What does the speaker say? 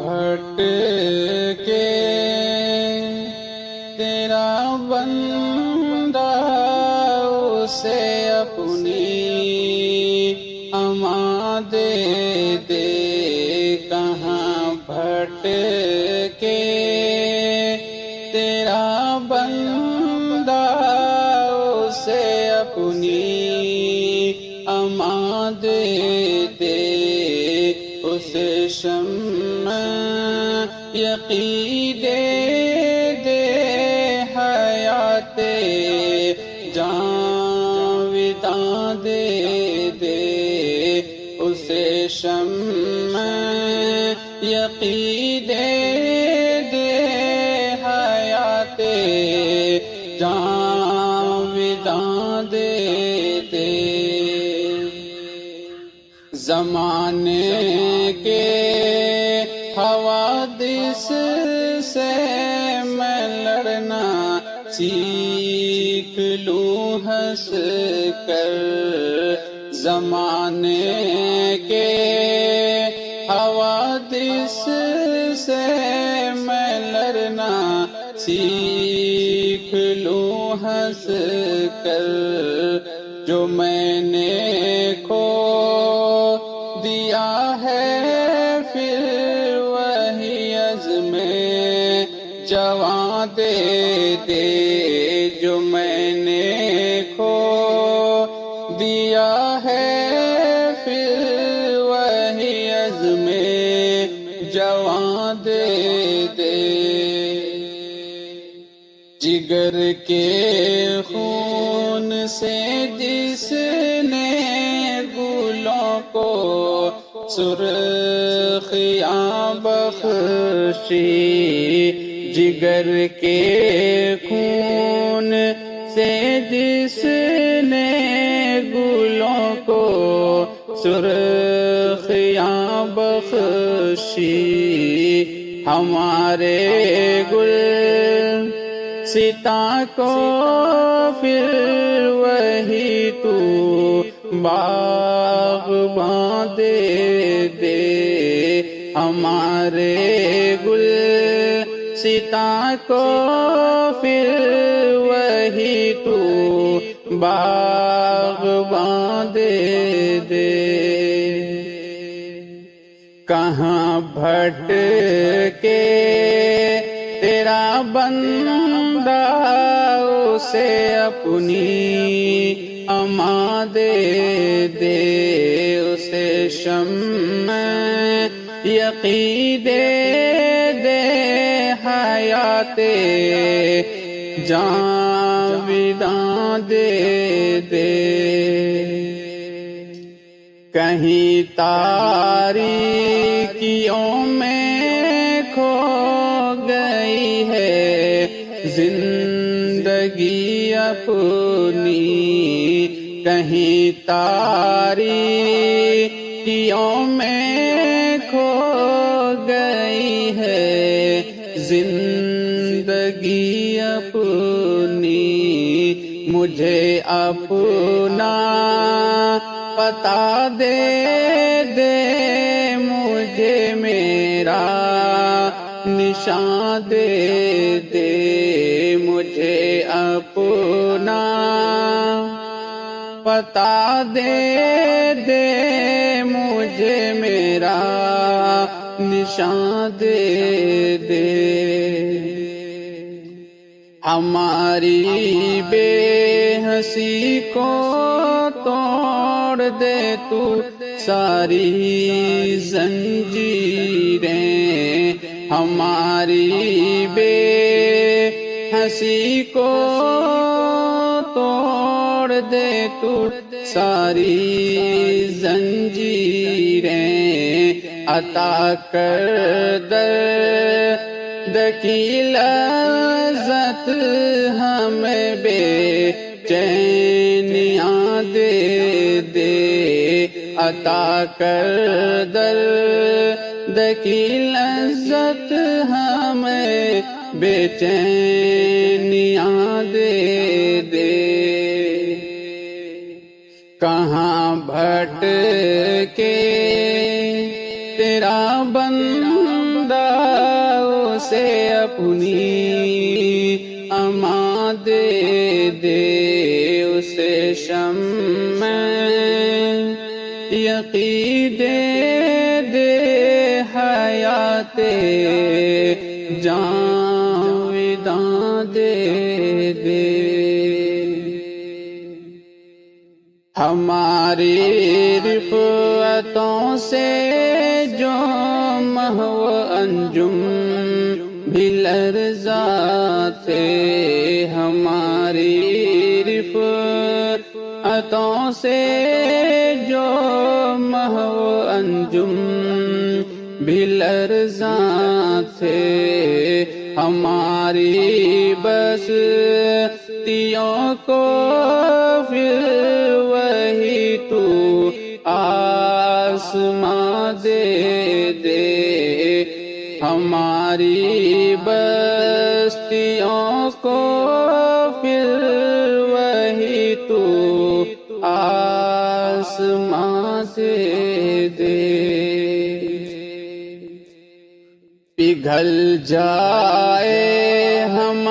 بھٹ کے تیرا بندہ اسے اپنی اما دے دے، کہاں بھٹ کے تیرا بندہ اسے اپنی اما دے دے، اسے شمع یقین دے دے، حیات جاوداں دے دے، اسے شمع یقین دے دے، حیات جاوداں دے دے۔ زمانے کے حوادث سے میں لڑنا سیکھ لوں ہنس کر، زمانے کے حوادث سے میں لڑنا سیکھ لوں ہنس کر، جو میں نے کھو دیا ہے پھر وہی عزم جواں دے دے، جو میں نے کھو دیا ہے پھر وہی عزم جواں دے دے۔ جگر کے خون سے جس نے گلوں کو سرخیاں بخشی، جگر کے خون سے جس نے گلوں کو سرخیاں بخشی، ہمارے گل ستا کو پھر وہی تو باغباں دے دے، ہمارے گل ستا کو پھر وہی تو باغباں دے دے۔ کہاں بھٹ کے تیرا بندہ اسے اپنی اما دے دے، اسے شمع یقین دے دے، حیات جاوداں دے دے۔ کہیں تاریکیوں میں کھو گئی ہے زندگی اپنی، کہیں تاریکیوں میں کھو گئی ہے زندگی اپنی، مجھے اپنا پتا دے دے، مجھے میرا نشان دے دے، مجھے اپنا پتا دے دے، مجھے میرا نشان دے دے۔ ہماری بے ہنسی کو توڑ دے تو ساری زنجیریں، ہماری بے ہنسی کو توڑ دے تو ساری زنجیریں، عطا کر درد کی لذت ہمیں بے چینیاں دے دے، عطا کر درد کی لذت ہمیں بے چینیاں دے دے۔ کہاں بھٹ کے تیرا بندہ سے اپنی اما دے دے اسے شمع یقین دے دے حیات جاویداں دے دے ہماری رفعتوں سے جو محو انجم بھی لرزاتے ہماری رفعتوں سے جو محو انجم بھی لرزاتے ہماری بستیوں کو پھر وہی تو آسماں دے دے ہماری بستیوں کو پھر وہی تو آسماں دے دے پگھل جائے ہم